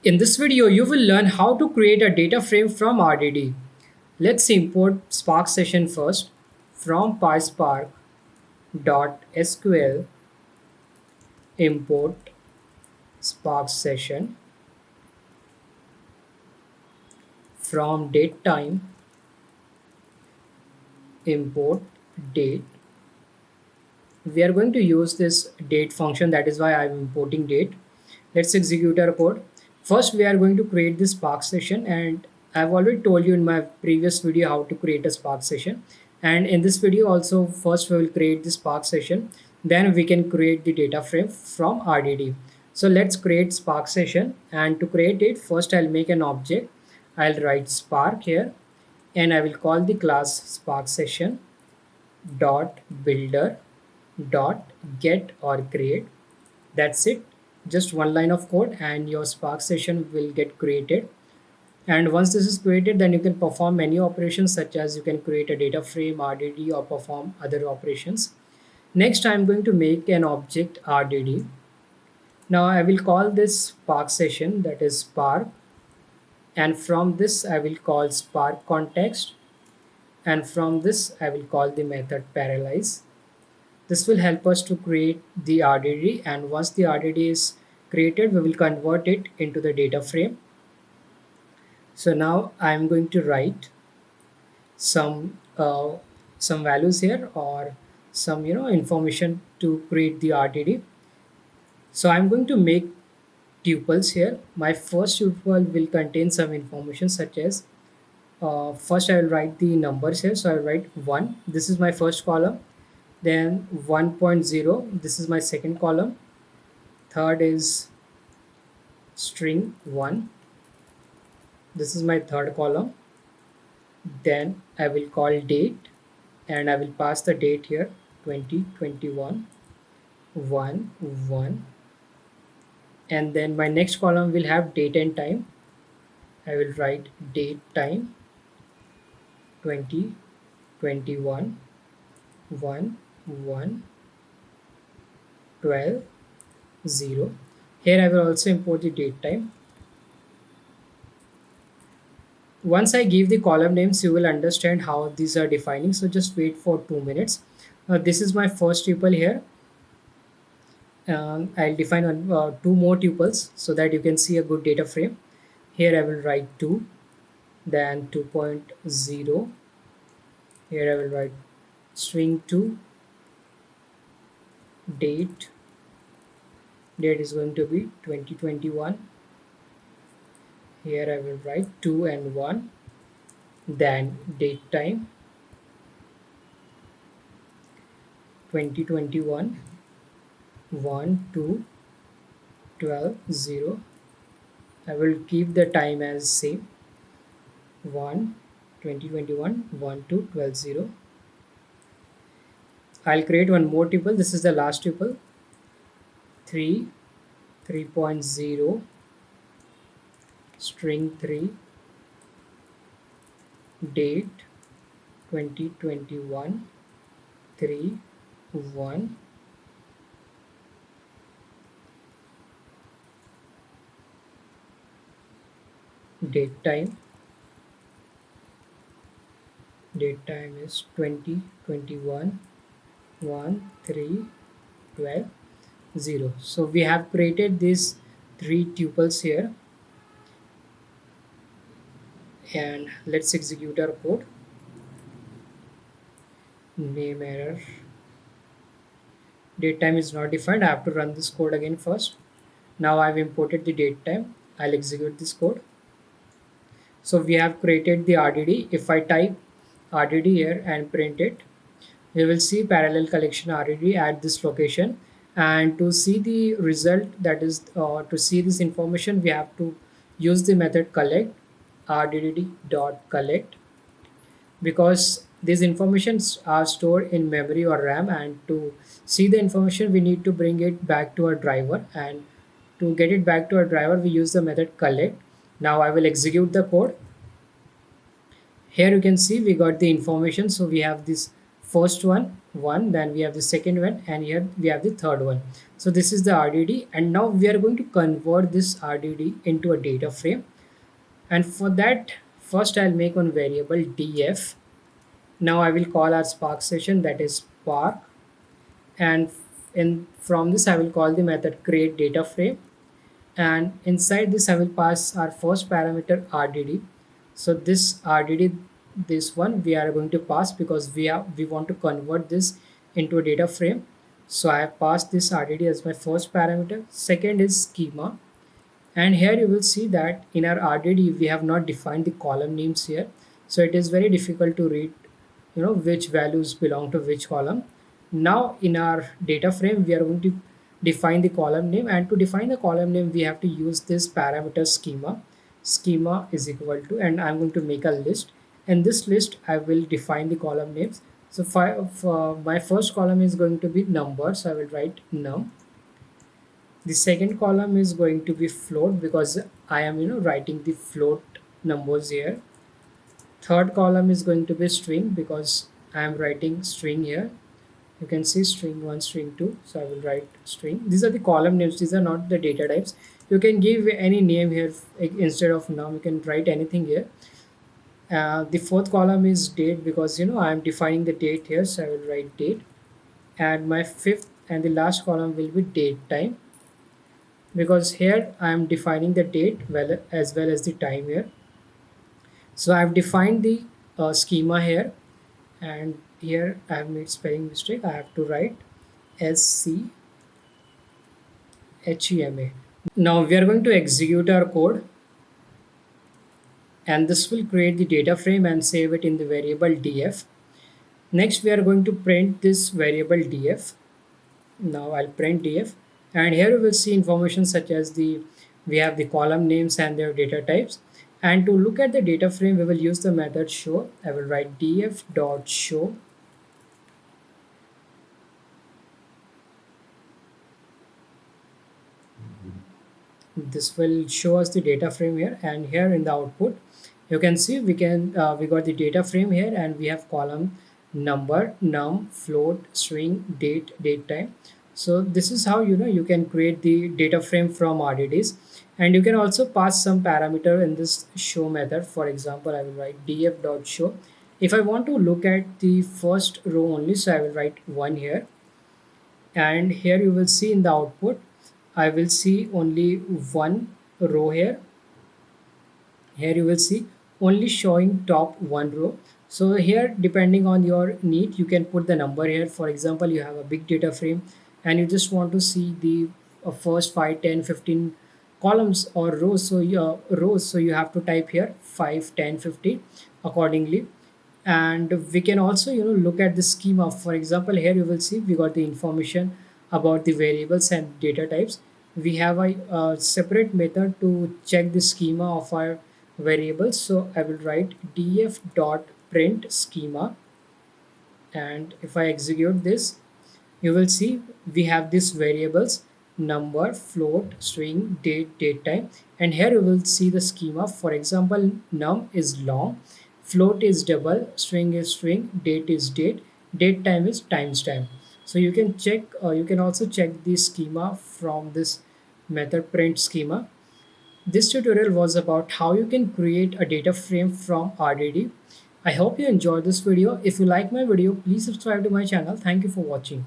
In this video, you will learn how to create a data frame from RDD. Let's import Spark session first. From PySpark.sql import Spark session. From datetime import date. We are going to use this date function, that is why I'm importing date. Let's execute our code. First, we are going to create this Spark session, and I've already told you in my previous video how to create a Spark session. And in this video also, first we will create the Spark session, then we can create the data frame from RDD. So let's create Spark session, and to create it, first I'll make an object. I'll write Spark here, and I will call the class Spark session dot builder dot get or create. That's it, just one line of code and your Spark session will get created. And once this is created, then you can perform many operations, such as you can create a data frame RDD or perform other operations. Next, I'm going to make an object RDD. Now I will call this Spark session, that is Spark, and from this I will call Spark context, and from this I will call the method parallelize. This will help us to create the RDD, and once the RDD is created, we will convert it into the data frame. So now I'm going to write some values here, or some information to create the RDD. So I'm going to make tuples here. My first tuple will contain some information, such as first I will write the numbers here. So I'll write 1. This is my first column. Then 1.0, this is my second column. Third is string 1. This is my third column. Then I will call date, and I will pass the date here, 2021 1 1. And then my next column will have date and time. I will write date time 2021 1 1 12 0. Here I will also import the date time. Once I give the column names, you will understand how these are defining. So just wait for 2 minutes. This is my first tuple here. I'll define two more tuples so that you can see a good data frame. Here I will write 2, then 2.0. Here I will write string 2, date is going to be 2021. Here I will write 2 and 1, then date time 2021 1 2 12 0. I will keep the time as same, 1 2021 1 2 12 0. I'll create one more tuple. This is the last tuple, 3 3.0 string 3, date 2021 3 1. Date time is 2021 1 3 12 0. So we have created these three tuples here, and let's execute our code. Name error, date time is not defined. I have to run this code again first. Now I've imported the date time. I'll execute this code. So we have created the RDD. If I type RDD here and print it, you will see parallel collection RDD at this location. And to see the result, that is to see this information, we have to use the method collect, rdd.collect, because these informations are stored in memory or RAM, and to see the information we need to bring it back to our driver, and to get it back to our driver we use the method collect. Now I will execute the code. Here you can see we got the information. So we have this first one, then we have the second one, and here we have the third one. So this is the RDD, and now we are going to convert this RDD into a data frame. And for that, first I'll make one variable df. Now I will call our Spark session, that is spark, and in from this I will call the method create data frame, and inside this I will pass our first parameter RDD. So this RDD, this one we are going to pass because we want to convert this into a data frame. So I have passed this RDD as my first parameter. Second is schema, and here you will see that in our RDD we have not defined the column names here, so it is very difficult to read which values belong to which column. Now in our data frame we are going to define the column name, and to define the column name we have to use this parameter schema is equal to, and I'm going to make a list. In this list I will define the column names. So for my first column is going to be number, so I will write num. The second column is going to be float because I am writing the float numbers here. Third column is going to be string because I am writing string here. You can see string 1, string 2, so I will write string. These are the column names, these are not the data types. You can give any name here instead of num, you can write anything here. The fourth column is date because I am defining the date here, so I will write date. And my fifth and the last column will be date time, because here I am defining the date as well as the time here. So I have defined the schema here, and here I have made spelling mistake. I have to write SCHEMA. Now we are going to execute our code, and this will create the data frame and save it in the variable df. Next we are going to print this variable df. Now I'll print df, and here you will see information such as we have the column names and their data types. And to look at the data frame we will use the method show. I will write df dot show. This will show us the data frame here, and here in the output you can see we got the data frame here, and we have column number, num, float, string, date time. So this is how you can create the data frame from RDDs. And you can also pass some parameter in this show method. For example, I will write df dot show. If I want to look at the first row only, so I will write 1 here, and here you will see in the output I will see only one row here. Here you will see only showing top one row. So here, depending on your need, you can put the number here. For example, you have a big data frame and you just want to see the first 5, 10, 15 columns or rows, so you have to type here 5, 10, 15 accordingly. And we can also look at the schema. For example, here you will see we got the information about the variables and data types. We have a separate method to check the schema of our variables. So I will write df dot print schema, and if I execute this, you will see we have these variables number, float, string, date time, and here you will see the schema. For example, num is long, float is double, string is string, date is date time is timestamp. So you can check, you can also check the schema from this method print schema. This tutorial was about how you can create a data frame from RDD. I hope you enjoyed this video. If you like my video, please subscribe to my channel. Thank you for watching.